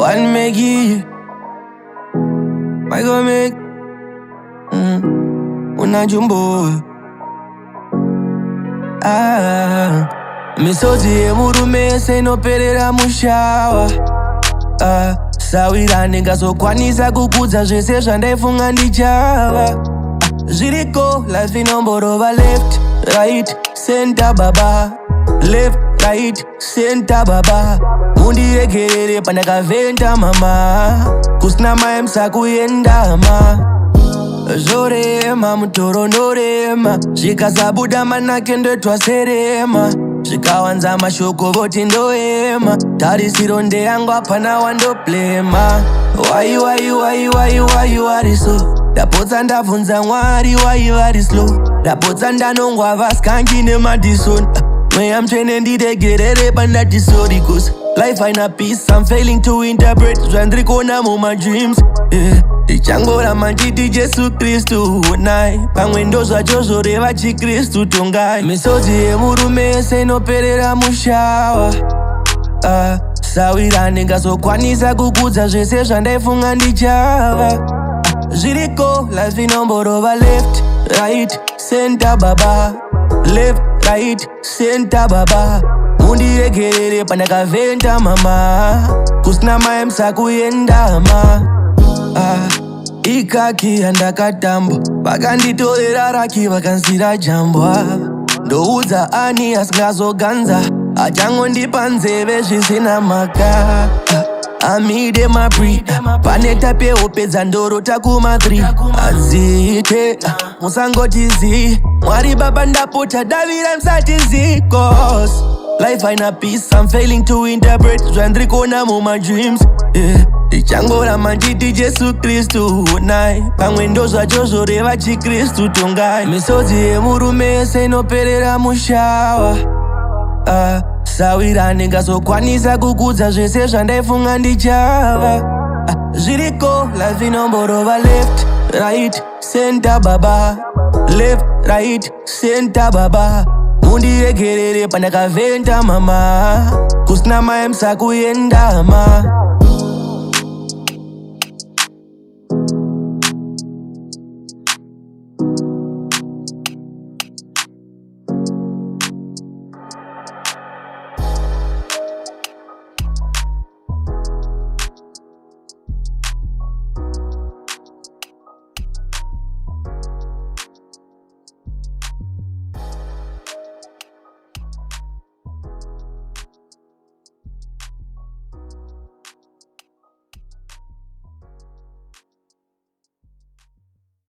One Magz, make una jumbo. Misodzi Yemurume senoperera mushawa. Sawira ndingazokwanisa kukudza zvese zvandaifunga ndichava. Zviriko life inomborova left, right, center baba. Left, right, center baba. Mundiregerere pandakavhenda mama. Kusina mai musakuyendama. Zorema mutoro norema. Zvikasabuda manake ndotwaserema. Zvikawanza mashoko voti ndoema. Tarisiro ndeyangu hapana wandoplema. Why you are so? Ndapotsa ndabvunza Mwari why you are slow. Ndapotsa ndanongwa vaskangi nemadison. Mweya mtsvene ndiregerere pandati sorry cause life haina peace. I'm failing to interpret zvandiri kuona muma dreams. Ndichangoramba nditi Jesu Kristu onai. Pamwe ndozvacho zvoreva chikristu tongai. Misodzi Yemurume senoperera mushawa. Sawira ndingazokwanisa kukudza zvese zvandaifunga ndichava. Zviriko life inomborova left, right, center baba. Left, right, center baba. Mundiregerere pandakavhenda mama. Kusina mai musakuyendama. Ikaki handakatamba. Vakanditorera raki vakansira jambwa. Ndoudza ani asingazoganza. Achangondipa nzeve zvisina maka. Amide mapri paneta peopedza ndorota kuma3 azite musangotizi Mwari baba ndapota davira msatizi cause life haina peace. I'm failing to interpret zvandiri kuona muma dreams. Ndichangoramba nditi Jesu Kristu onai. Pamwe ndozvacho zvoreva chikristu tongai. Misodzi Yemurume senoperera mushawa. Sawira ndingazokwanisa kukudza zvese zvandaifunga ndichava. Zviriko life inomborova left, right, center baba. Left, right, center baba. Mundiregerere pandakavhenda mama. Kusina mai musakuyendama.